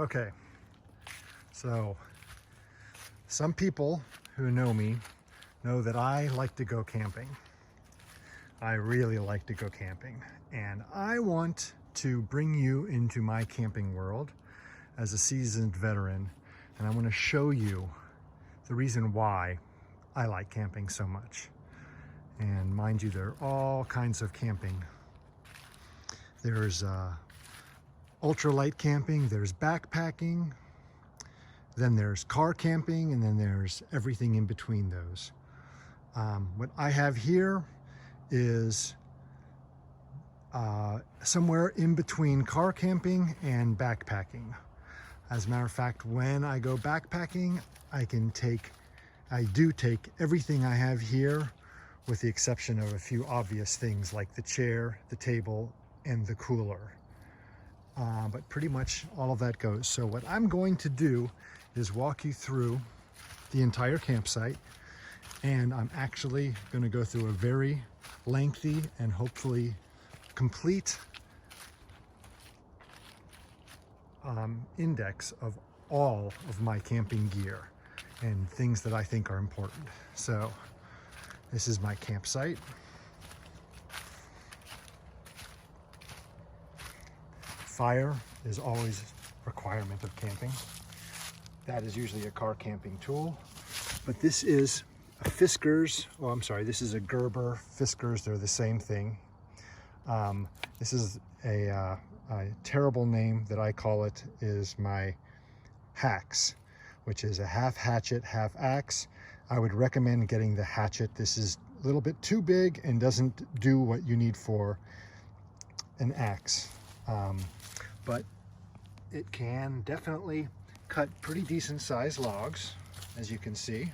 Okay, so some people who know me know that I like to go camping. I really like to go camping, and I want to bring you into my camping world as a seasoned veteran, and I want to show you the reason why I like camping so much. And mind you, there are all kinds of camping. There's ultralight camping, there's backpacking, then there's car camping, and then there's everything in between those. What I have here is somewhere in between car camping and backpacking. As a matter of fact, when I go backpacking, I do take everything I have here, with the exception of a few obvious things like the chair, the table, and the cooler. But pretty much all of that goes. So what I'm going to do is walk you through the entire campsite, and I'm actually going to go through a very lengthy and hopefully complete index of all of my camping gear and things that I think are important. So this is my campsite. Fire is always a requirement of camping. That is usually a car camping tool. But this is a Fiskars, oh I'm sorry, this is a Gerber. Fiskars, they're the same thing. This is a terrible name that I call it, is my Hax, which is a half hatchet, half axe. I would recommend getting the hatchet. This is a little bit too big and doesn't do what you need for an axe. But it can definitely cut pretty decent sized logs, as you can see.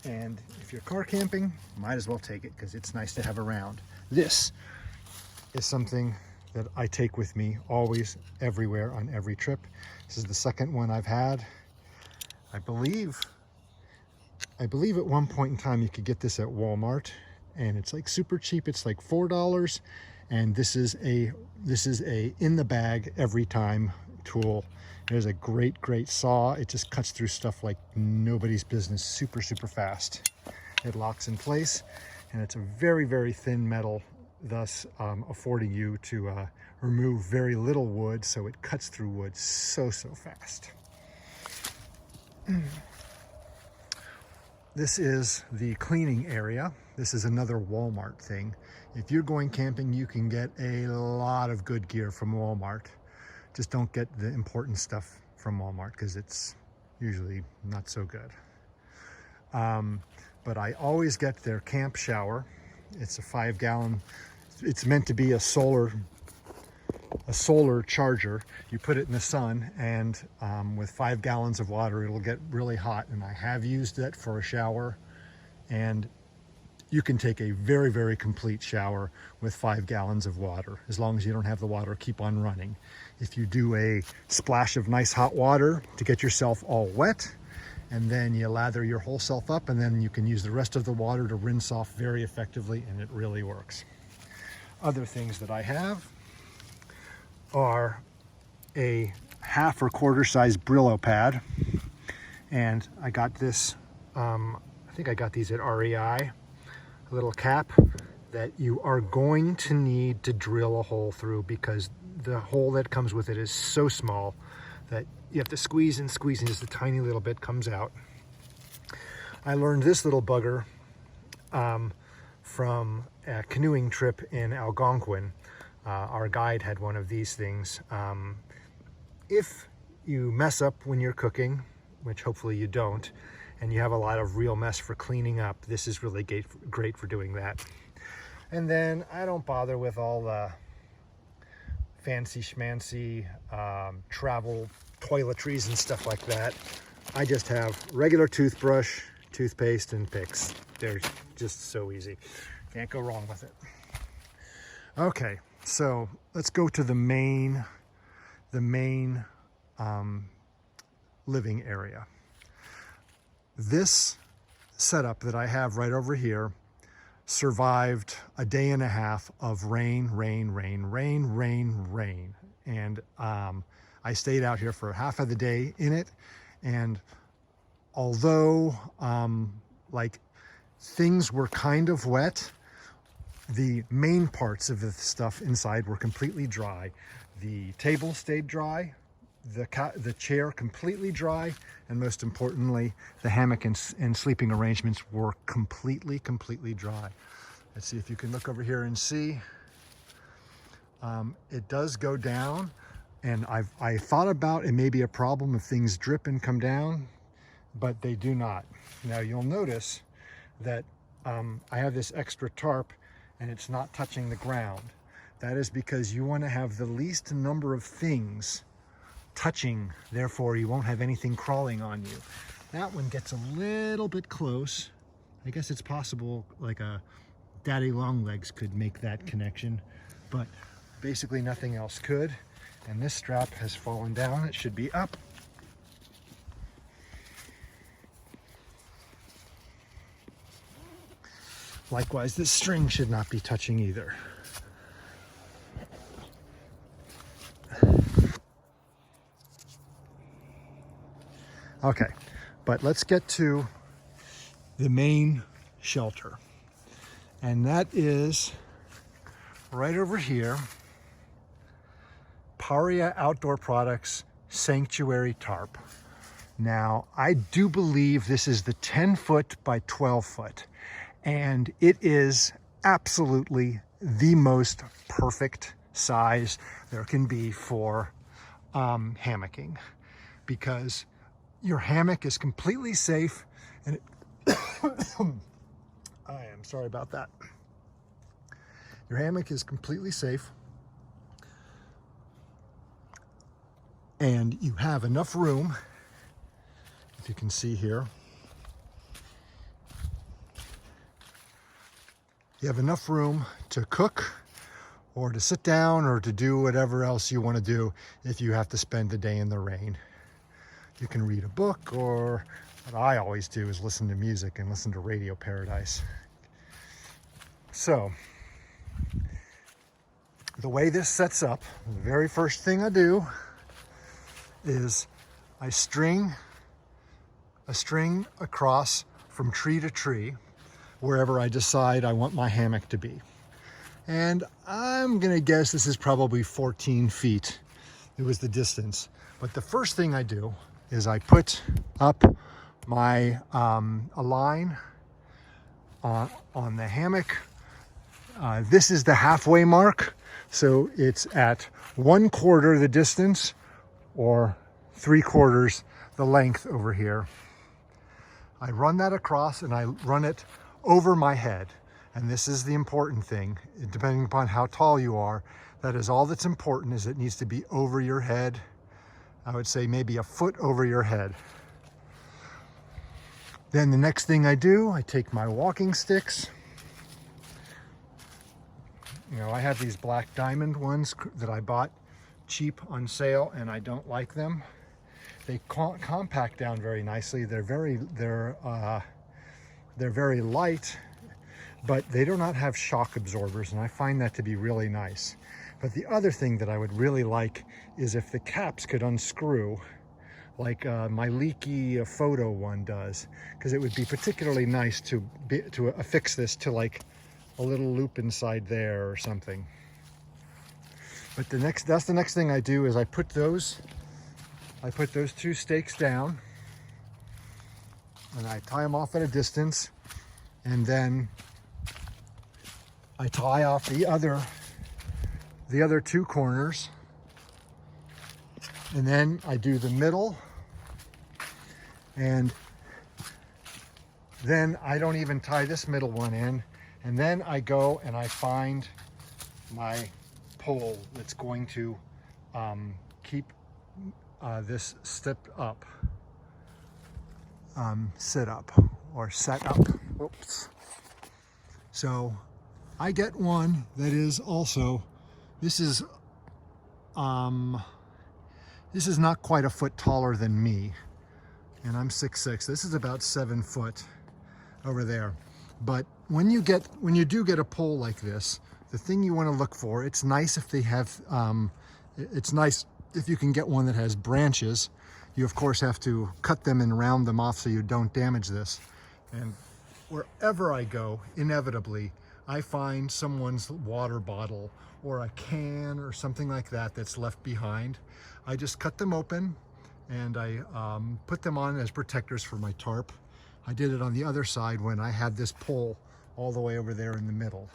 And if you're car camping, might as well take it because it's nice to have around. This is something that I take with me always, everywhere, on every trip. This is the second one I've had. I believe at one point in time you could get this at Walmart, and it's like super cheap. It's like $4, and this is a in the bag every time tool. There's a great saw. It just cuts through stuff like nobody's business, super fast. It locks in place, and it's a very thin metal, thus affording you to remove very little wood, so it cuts through wood so fast. This is the cleaning area. This is another Walmart thing. If you're going camping, you can get a lot of good gear from Walmart. Just don't get the important stuff from Walmart because it's usually not so good. But I always get their camp shower. It's a 5-gallon. It's meant to be a solar charger. You put it in the sun, and with 5 gallons of water, it'll get really hot. And I have used that for a shower, and you can take a very complete shower with 5 gallons of water, as long as you don't have the water keep on running. If you do a splash of nice hot water to get yourself all wet, and then you lather your whole self up, and then you can use the rest of the water to rinse off very effectively, and it really works. Other things that I have are a half or quarter size Brillo pad, and I got this, I think I got these at REI. A little cap that you are going to need to drill a hole through, because the hole that comes with it is so small that you have to squeeze and just a tiny little bit comes out. I learned this little bugger from a canoeing trip in Algonquin. Our guide had one of these things. If you mess up when you're cooking, which hopefully you don't, and you have a lot of real mess for cleaning up, this is really great for doing that. And then I don't bother with all the fancy schmancy travel toiletries and stuff like that. I just have regular toothbrush, toothpaste, and picks. They're just so easy. Can't go wrong with it. Okay, so let's go to the main living area. This setup that I have right over here survived a day and a half of rain, and I stayed out here for half of the day in it. And although like things were kind of wet, the main parts of the stuff inside were completely dry. The table stayed dry, the chair completely dry, and most importantly, the hammock and sleeping arrangements were completely dry. Let's see if you can look over here and see. It does go down, and I thought about it may be a problem if things drip and come down, but they do not. Now you'll notice that I have this extra tarp and it's not touching the ground. That is because you want to have the least number of things touching, therefore you won't have anything crawling on you. That one gets a little bit close. I guess it's possible like a daddy long legs could make that connection, but basically nothing else could. And this strap has fallen down. It should be up. Likewise, this string should not be touching either. Okay, but let's get to the main shelter. And that is right over here, Paria Outdoor Products Sanctuary Tarp. Now, I do believe this is the 10-foot by 12-foot, and it is absolutely the most perfect size there can be for hammocking, because your hammock is completely safe, and I am sorry about that. Your hammock is completely safe, and you have enough room, if you can see here, you have enough room to cook or to sit down or to do whatever else you want to do if you have to spend the day in the rain. You can read a book, or what I always do is listen to music and listen to Radio Paradise. So, the way this sets up, the very first thing I do is I string a string across from tree to tree wherever I decide I want my hammock to be. And I'm gonna guess this is probably 14 feet. It was the distance. But the first thing I do is I put up my a line on the hammock. This is the halfway mark, so it's at 1/4 the distance or 3/4 the length over here. I run that across and I run it over my head. And this is the important thing, depending upon how tall you are, that is all that's important, is it needs to be over your head. I would say maybe a foot over your head. Then the next thing I do, I take my walking sticks. You know, I have these black diamond ones that I bought cheap on sale, and I don't like them. They compact down very nicely. They're very light, but they do not have shock absorbers, and I find that to be really nice. But the other thing that I would really like is if the caps could unscrew, like my Leaky photo one does, because it would be particularly nice to affix this to like a little loop inside there or something. But that's the next thing I do is I put those 2 stakes down, and I tie them off at a distance, and then I tie off the other 2 corners, and then I do the middle, and then I don't even tie this middle one in, and then I go and I find my pole that's going to keep this step up, sit up or set up. Oops. So I get one that is also, this is not quite a foot taller than me, and I'm 6'6". This is about 7 foot over there. But when you do get a pole like this, the thing you want to look for, it's nice if they have It's nice if you can get one that has branches. You of course have to cut them and round them off so you don't damage this. And wherever I go, inevitably, I find someone's water bottle or a can or something like that that's left behind. I just cut them open and I put them on as protectors for my tarp. I did it on the other side when I had this pole all the way over there in the middle,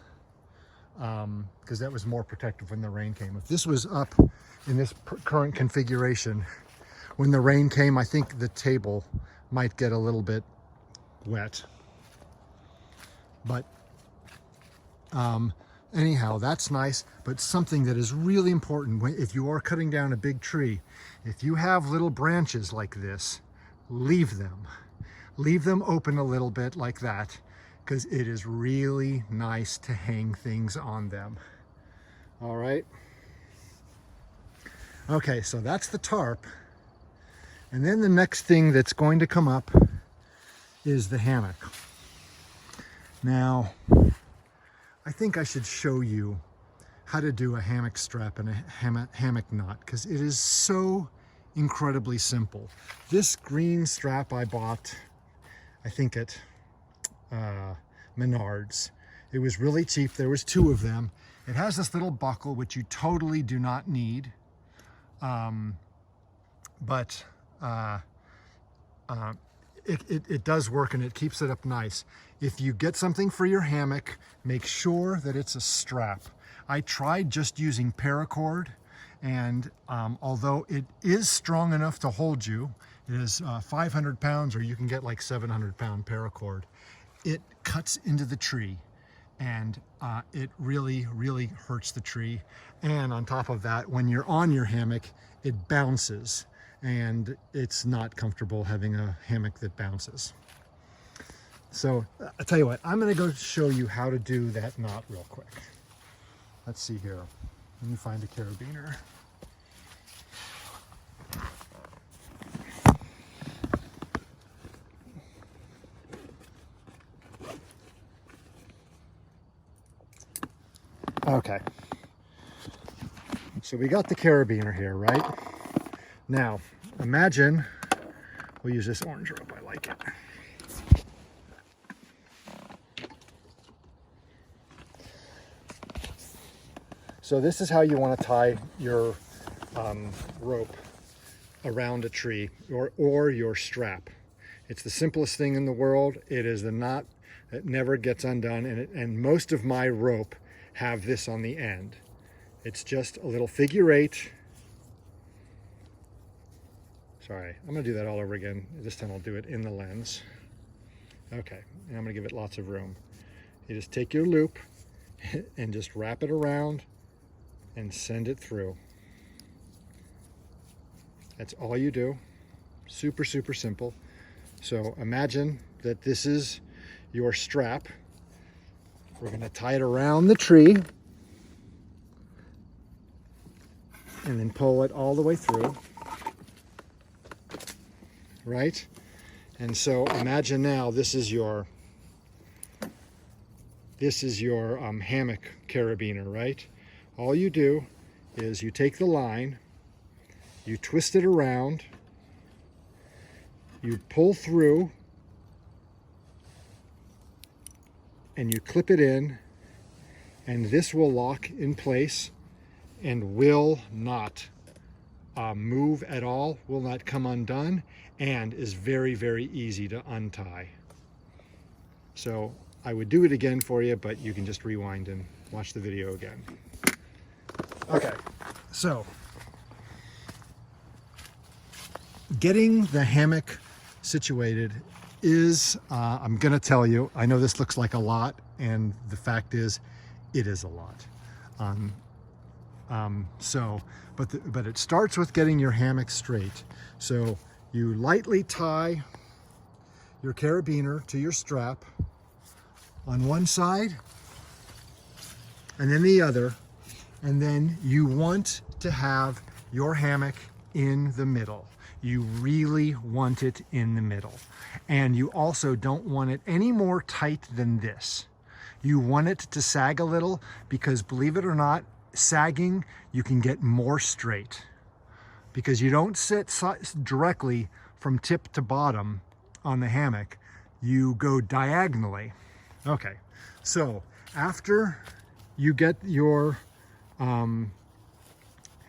because that was more protective when the rain came. If this was up in this current configuration, when the rain came, I think the table might get a little bit wet. But anyhow, that's nice. But something that is really important, if you are cutting down a big tree, if you have little branches like this, leave them. Leave them open a little bit like that, because it is really nice to hang things on them. All right. Okay, so that's the tarp. And then the next thing that's going to come up is the hammock. Now, I think I should show you how to do a hammock strap and a hammock knot, because it is so incredibly simple. This green strap I bought, I think at Menards. It was really cheap. There was 2 of them. It has this little buckle, which you totally do not need. It does work and it keeps it up nice. If you get something for your hammock, make sure that it's a strap. I tried just using paracord, and although it is strong enough to hold you, it is 500 pounds, or you can get like 700-pound paracord. It cuts into the tree, and it really, really hurts the tree. And on top of that, when you're on your hammock, it bounces, and it's not comfortable having a hammock that bounces. So I'll tell you what, I'm gonna go show you how to do that knot real quick. Let's see here. Let me find a carabiner. Okay, so we got the carabiner here, right? Now, imagine, we'll use this orange rope, I like it. So this is how you want to tie your rope around a tree, or your strap. It's the simplest thing in the world. It is the knot that never gets undone, and most of my rope have this on the end. It's just a little figure 8. Sorry, I'm gonna do that all over again. This time I'll do it in the lens. Okay, and I'm gonna give it lots of room. You just take your loop and just wrap it around and send it through. That's all you do. Super, super simple. So imagine that this is your strap. We're gonna tie it around the tree and then pull it all the way through, right? And so imagine now this is your hammock carabiner, right? All you do is you take the line, you twist it around, you pull through, and you clip it in, and this will lock in place and will not move at all, will not come undone, and is very, very easy to untie. So I would do it again for you, but you can just rewind and watch the video again. Okay, so getting the hammock situated is, I'm gonna tell you, I know this looks like a lot, and the fact is, it is a lot. But it starts with getting your hammock straight. So you lightly tie your carabiner to your strap on one side and then the other, and then you want to have your hammock in the middle. You really want it in the middle. And you also don't want it any more tight than this. You want it to sag a little, because believe it or not, sagging, you can get more straight, because you don't sit directly from tip to bottom on the hammock. You go diagonally. Okay, so after you get your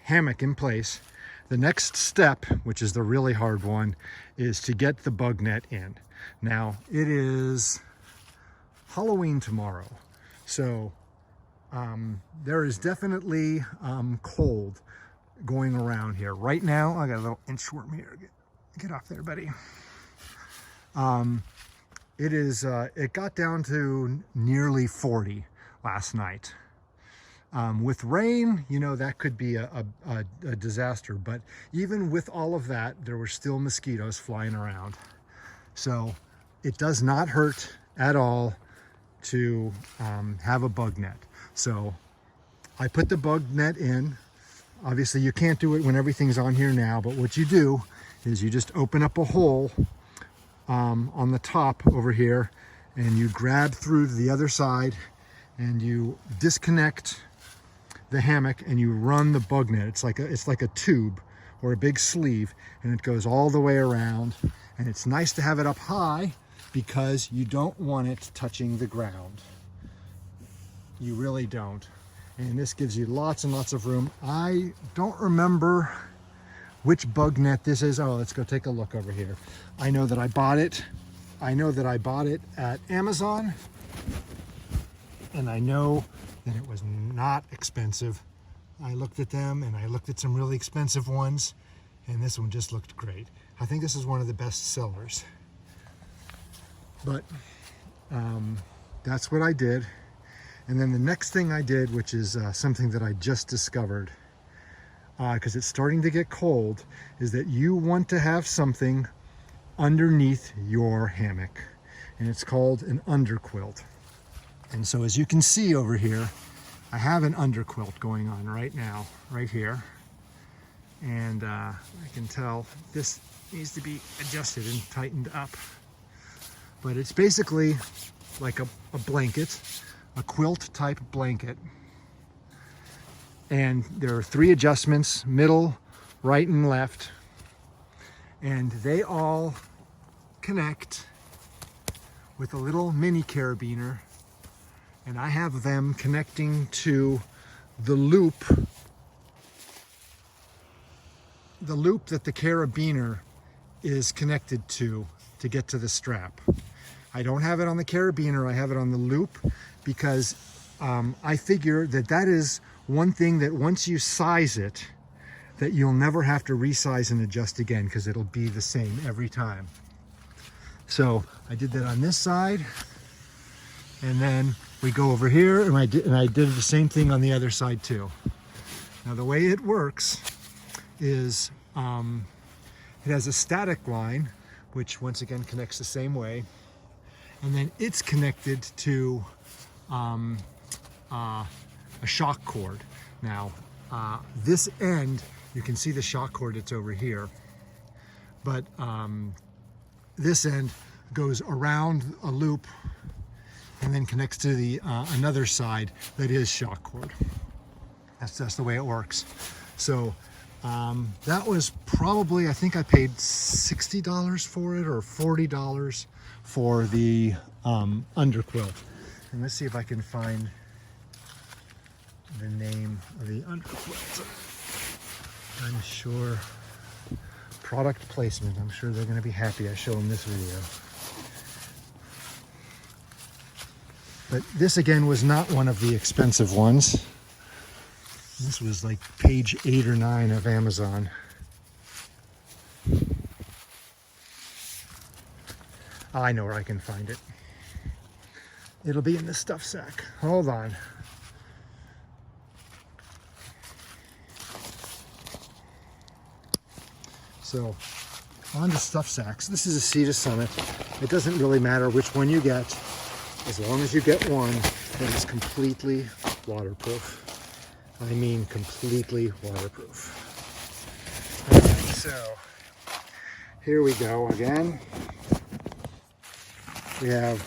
hammock in place, the next step, which is the really hard one, is to get the bug net in. Now, it is Halloween tomorrow, so there is definitely cold going around here. Right now, I got a little inchworm here. Get off there, buddy. It got down to nearly 40 last night. With rain, you know, that could be a disaster, but even with all of that, there were still mosquitoes flying around. So it does not hurt at all to have a bug net. So I put the bug net in. Obviously you can't do it when everything's on here now, but what you do is you just open up a hole on the top over here, and you grab through to the other side, and you disconnect the hammock, and you run the bug net. It's like a tube or a big sleeve, and it goes all the way around. And it's nice to have it up high because you don't want it touching the ground. You really don't. And this gives you lots and lots of room. I don't remember which bug net this is. Oh, let's go take a look over here. I know that I bought it. I know that I bought it at Amazon, and I know that it was not expensive. I looked at them, and I looked at some really expensive ones, and this one just looked great. I think this is one of the best sellers. But that's what I did. And then the next thing I did, which is something that I just discovered, because it's starting to get cold, is that you want to have something underneath your hammock, and it's called an underquilt. And so as you can see over here, I have an underquilt going on right now, right here. And I can tell this needs to be adjusted and tightened up. But it's basically like a blanket, a quilt type blanket. And there are 3 adjustments: middle, right, and left. And they all connect with a little mini carabiner. And I have them connecting to the loop that the carabiner is connected to get to the strap. I don't have it on the carabiner, I have it on the loop, because I figure that is one thing that once you size it, that you'll never have to resize and adjust again, because it'll be the same every time. So I did that on this side, and then we go over here, and I did the same thing on the other side too. Now the way it works is it has a static line, which once again connects the same way, and then it's connected to a shock cord. Now this end, you can see the shock cord that's over here, but this end goes around a loop and then connects to the another side that is shock cord. That's the way it works. So that was probably, I think I paid $60 for it, or $40 for the underquilt. And let's see if I can find the name of the underquilt. I'm sure, product placement, I'm sure they're going to be happy I show them this video. But this again was not one of the expensive ones. This was like page 8 or 9 of Amazon. I know where I can find it. It'll be in the stuff sack. Hold on. So, on to stuff sacks. This is a Sea to Summit. It doesn't really matter which one you get, as long as you get one that is completely waterproof. I mean completely waterproof. Okay, so here we go again. We have,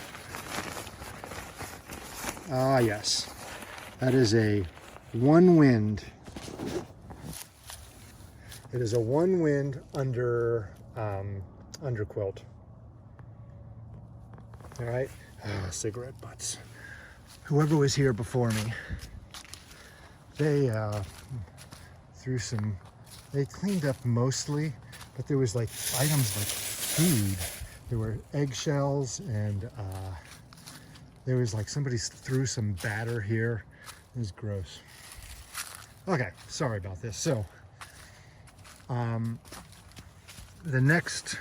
yes, that is a one wind. It is a one wind under quilt. All right, cigarette butts. Whoever was here before me, they they cleaned up mostly, but there was like items like food. There were eggshells, and there was like somebody threw some batter here. It was gross. Okay, sorry about this. So, the next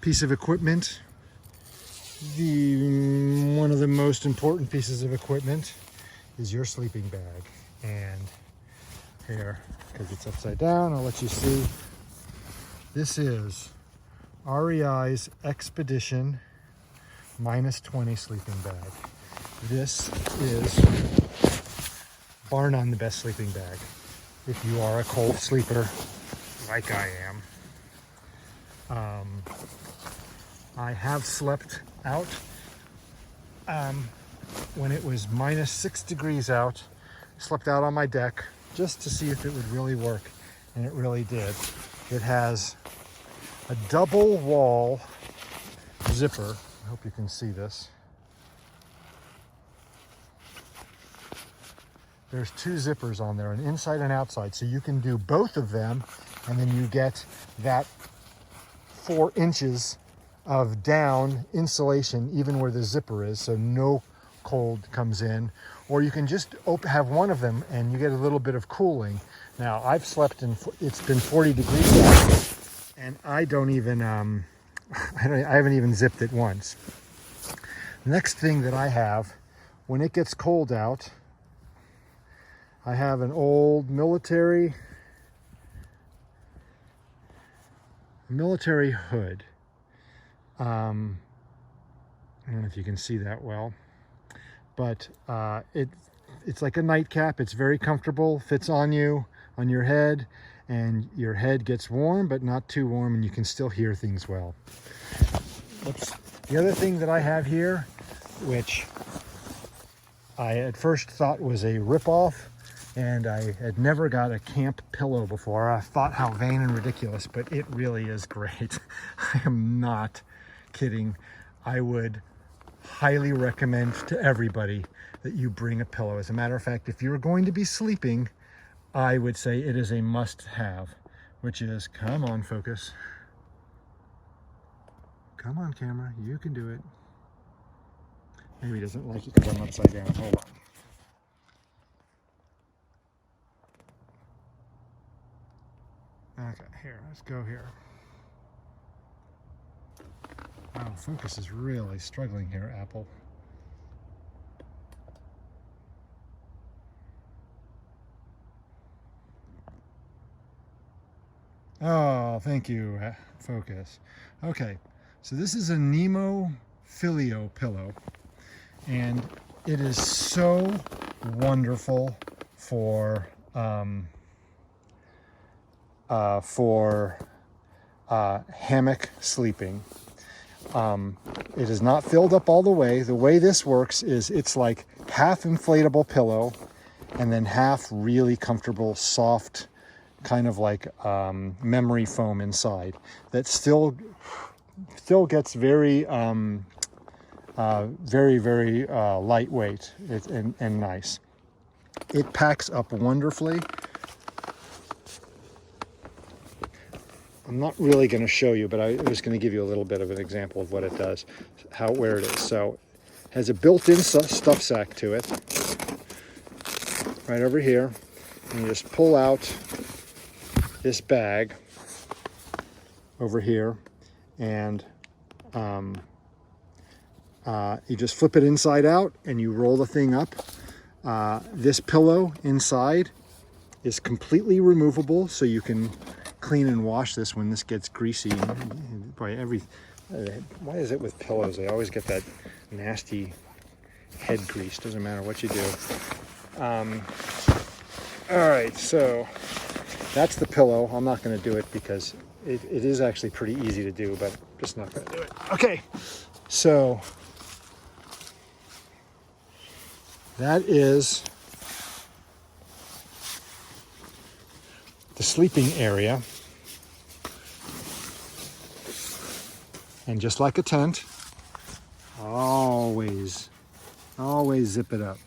piece of equipment, one of the most important pieces of equipment, is your sleeping bag. And here, because it's upside down, I'll let you see. This is REI's Expedition -20 sleeping bag. This is bar none the best sleeping bag if you are a cold sleeper like I am. I have slept out when it was -6 degrees out. Slept out on my deck just to see if it would really work, and it really did. It has a double wall zipper. I hope you can see this. There's two zippers on there, an inside and outside, so you can do both of them, and then you get that 4 inches of down insulation even where the zipper is, so no cold comes in. Or you can just have one of them and you get a little bit of cooling. Now, I've slept in, it's been 40 degrees out, and I don't even, I haven't even zipped it once. Next thing that I have, when it gets cold out, I have an old military hood. I don't know if you can see that well, but it's like a nightcap. It's very comfortable, fits on you, on your head, and your head gets warm, but not too warm, and you can still hear things well. Oops. The other thing that I have here, which I at first thought was a ripoff, and I had never got a camp pillow before. I thought how vain and ridiculous, but it really is great. I am not kidding. I would highly recommend to everybody that you bring a pillow. As a matter of fact, if you're going to be sleeping, I would say it is a must-have, which is, come on, focus. Come on, camera, you can do it. Maybe he doesn't like it because I'm upside down. Hold on. Okay, here, let's go here. Wow, focus is really struggling here, Apple. Oh, thank you, focus. Okay, so this is a Nemo Filio pillow, and it is so wonderful for hammock sleeping. It is not filled up all the way. The way this works is it's like half inflatable pillow and then half really comfortable, soft, kind of like memory foam inside that still gets very lightweight and nice. It packs up wonderfully. I'm not really going to show you, but I was going to give you a little bit of an example of what it does, where it is. So it has a built-in stuff sack to it, right over here. And you just pull out this bag over here, and you just flip it inside out, and you roll the thing up. This pillow inside is completely removable, so you can clean and wash this when this gets greasy. Why is it with pillows they always get that nasty head grease? Doesn't matter what you do. All right, so that's the pillow. I'm not going to do it because it is actually pretty easy to do, but I'm just not going to do it. Okay, so that is the sleeping area. And just like a tent, always zip it up.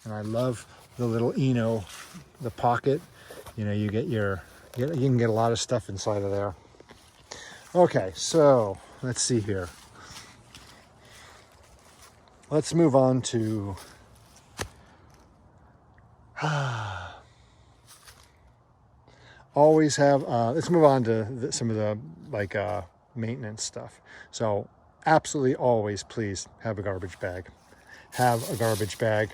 And I love the little Eno, the pocket. You know, you can get a lot of stuff inside of there. Okay, so let's see here. Let's move on to always have, let's move on to some of the maintenance stuff. So absolutely always, please have a garbage bag. Have a garbage bag.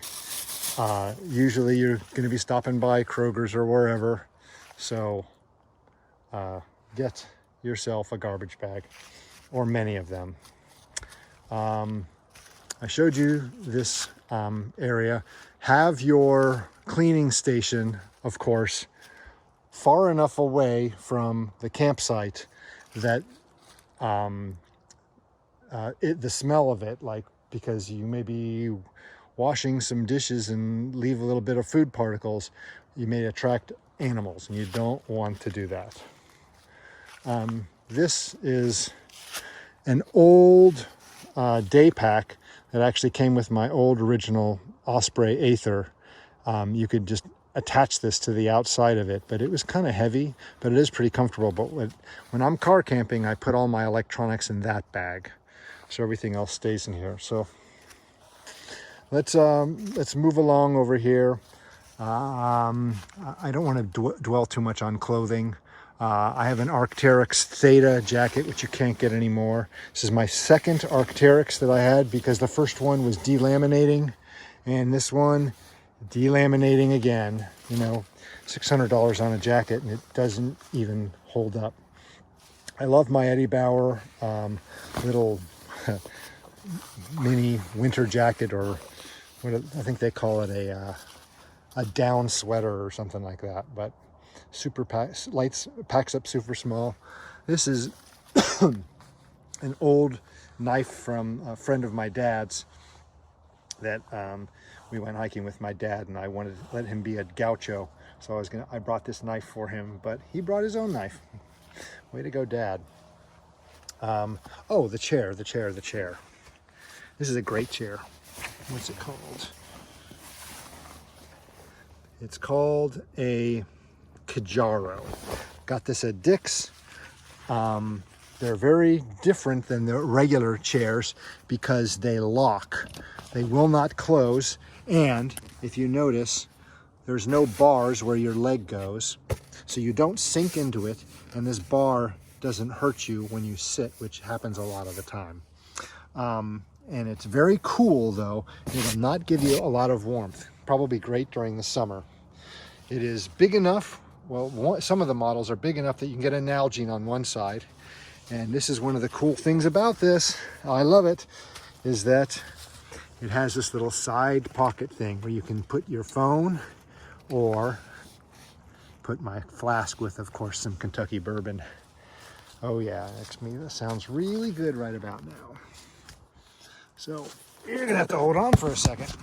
Usually you're going to be stopping by Kroger's or wherever. So get yourself a garbage bag, or many of them. I showed you this area. Have your cleaning station, of course, far enough away from the campsite that the smell of it, because you may be washing some dishes and leave a little bit of food particles, you may attract animals, and you don't want to do that. This is an old day pack that actually came with my old original Osprey Aether. You could just attach this to the outside of it, but it was kind of heavy, but it is pretty comfortable. But when I'm car camping, I put all my electronics in that bag, so everything else stays in here. So let's move along over here. I don't want to dwell too much on clothing. I have an Arc'teryx Theta jacket, which you can't get anymore. This is my second Arc'teryx that I had, because the first one was delaminating, and this one delaminating again. You know, $600 on a jacket, and it doesn't even hold up. I love my Eddie Bauer little mini winter jacket, or what I think they call it, a down sweater or something like that. But packs up super small. This is an old knife from a friend of my dad's that we went hiking with my dad, and I wanted to let him be a gaucho, so I brought this knife for him, but he brought his own knife. Way to go, Dad. Oh, the chair. This is a great chair. What's it called? It's called a Kijaro. Got this at Dick's. They're very different than the regular chairs because they lock. They will not close, and if you notice, there's no bars where your leg goes, so you don't sink into it, and this bar doesn't hurt you when you sit, which happens a lot of the time. And it's very cool, though. It will not give you a lot of warmth. Probably great during the summer. It is big enough, well, some of the models are big enough that you can get an Nalgene on one side. And this is one of the cool things about this, I love it, is that it has this little side pocket thing where you can put your phone, or put my flask with, of course, some Kentucky bourbon. Oh yeah, that sounds really good right about now. So you're gonna have to hold on for a second.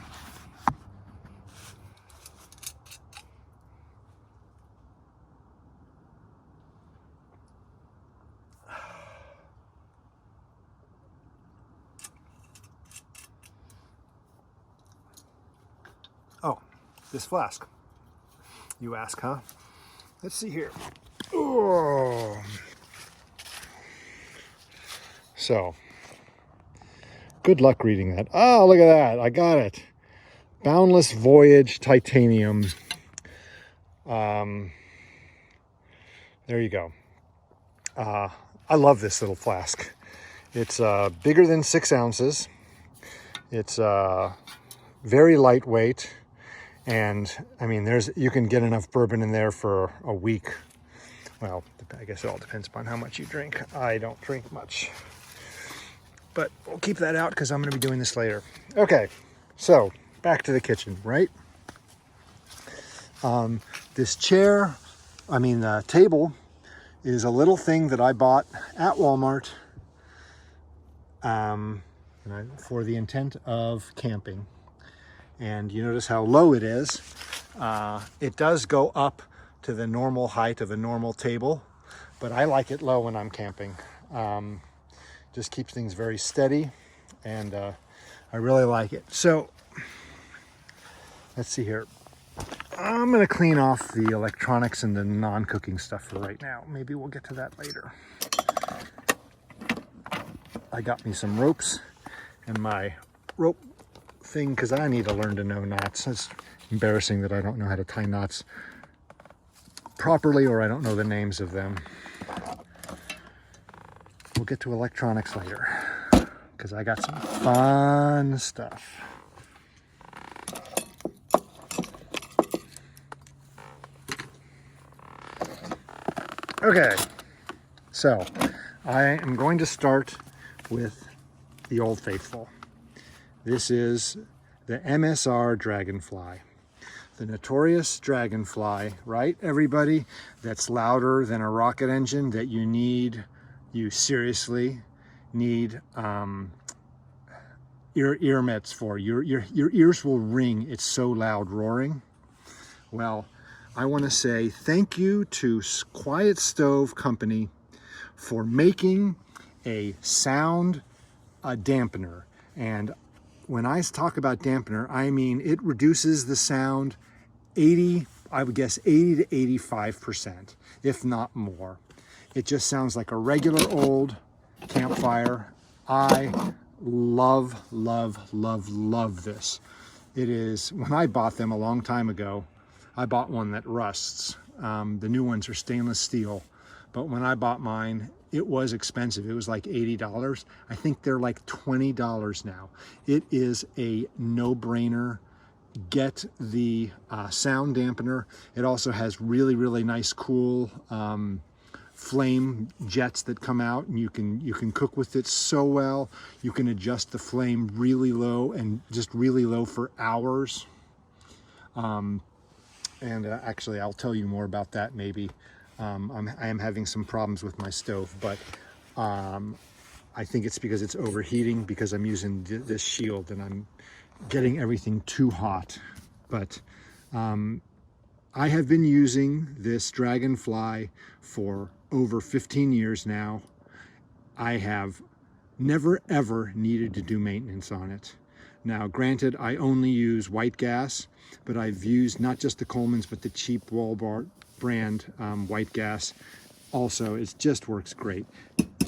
Oh, this flask, you ask, huh? Let's see here. Oh. So, good luck reading that. Oh, look at that. I got it. Boundless Voyage Titanium. There you go. I love this little flask. It's bigger than 6 ounces. It's very lightweight. And I mean, you can get enough bourbon in there for a week. Well, I guess it all depends upon how much you drink. I don't drink much, but we'll keep that out because I'm going to be doing this later. Okay, so back to the kitchen, right? This table is a little thing that I bought at Walmart for the intent of camping. And you notice how low it is. It does go up to the normal height of a normal table, but I like it low when I'm camping. Just keeps things very steady, and I really like it. So let's see here. I'm gonna clean off the electronics and the non-cooking stuff for right now. Maybe we'll get to that later. I got me some ropes and my rope thing because I need to learn to know knots. It's embarrassing that I don't know how to tie knots properly, or I don't know the names of them. We'll get to electronics later because I got some fun stuff. Okay, so I am going to start with the Old Faithful. This is the MSR Dragonfly, the notorious Dragonfly, right, everybody? That's louder than a rocket engine, that you seriously need ear meds for. Your ears will ring. It's so loud roaring. Well, I want to say thank you to Quiet Stove Company for making a sound dampener. And when I talk about dampener, I mean it reduces the sound 80, I would guess 80 to 85%, if not more. It just sounds like a regular old campfire. I love, love, love, love this. It is, when I bought them a long time ago, I bought one that rusts. The new ones are stainless steel, but when I bought mine, it was expensive. It was like $80. I think they're like $20 now. It is a no-brainer. Get the sound dampener. It also has really, really nice, cool flame jets that come out, and you can cook with it so well. You can adjust the flame really low and just really low for hours. Actually, I'll tell you more about that maybe. I am having some problems with my stove, but I think it's because it's overheating because I'm using this shield and I'm getting everything too hot. But I have been using this Dragonfly for over 15 years now. I have never ever needed to do maintenance on it. Now, granted, I only use white gas, but I've used not just the Coleman's, but the cheap Walmart brand white gas. Also, it just works great.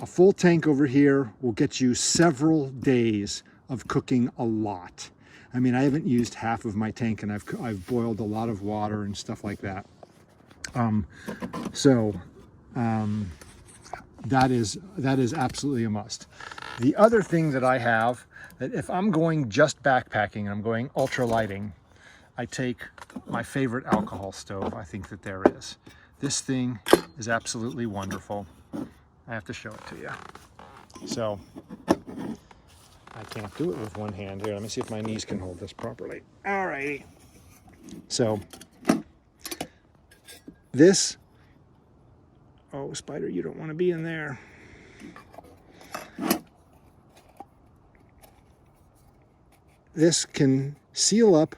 A full tank over here will get you several days of cooking a lot. I mean, I haven't used half of my tank, and I've boiled a lot of water and stuff like that. That is absolutely a must. The other thing that I have, that if I'm going just backpacking, I'm going ultralighting, I take my favorite alcohol stove I think that there is. This thing is absolutely wonderful. I have to show it to you. So I can't do it with one hand. Here, let me see if my knees can hold this properly. All righty. So this, oh, spider, you don't want to be in there. This can seal up,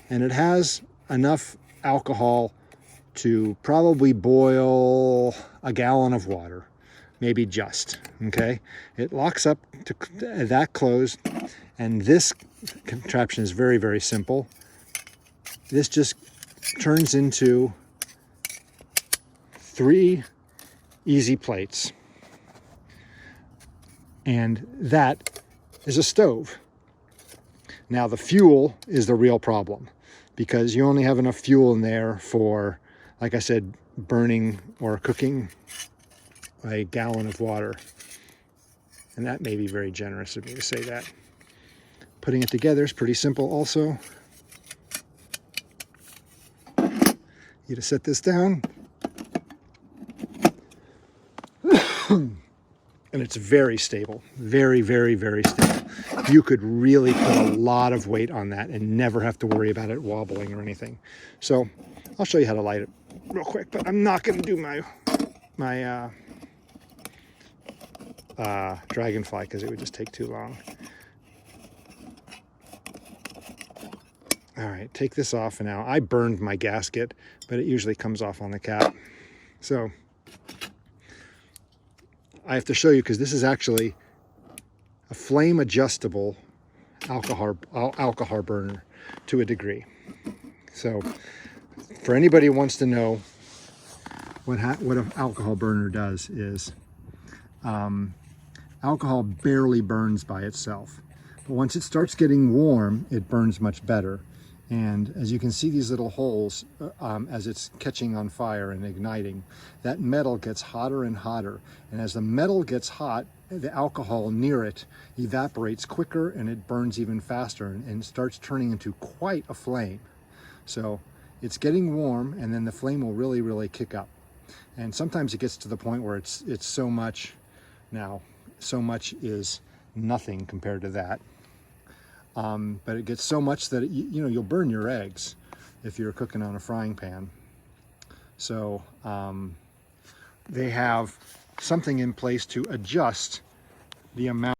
and it has enough alcohol to probably boil a gallon of water, maybe just, okay? It locks up to that closed, and this contraption is very, very simple. This just turns into 3 easy plates, and that is a stove. Now, the fuel is the real problem, because you only have enough fuel in there for, like I said, burning or cooking a gallon of water. And that may be very generous of me to say that. Putting it together is pretty simple also. You just set this down. And it's very stable, very, very, very stable. You could really put a lot of weight on that and never have to worry about it wobbling or anything. So I'll show you how to light it real quick, but I'm not going to do my Dragonfly because it would just take too long. All right, take this off now. I burned my gasket, but it usually comes off on the cap. So I have to show you because this is actually a flame adjustable alcohol burner to a degree. So for anybody who wants to know what an alcohol burner does is alcohol barely burns by itself. But once it starts getting warm, it burns much better. And as you can see these little holes as it's catching on fire and igniting, that metal gets hotter and hotter. And as the metal gets hot, the alcohol near it evaporates quicker and it burns even faster and starts turning into quite a flame. So it's getting warm and then the flame will really, really kick up. And sometimes it gets to the point where it's so much, now so much is nothing compared to that. But it gets so much that you'll burn your eggs if you're cooking on a frying pan. So they have something in place to adjust the amount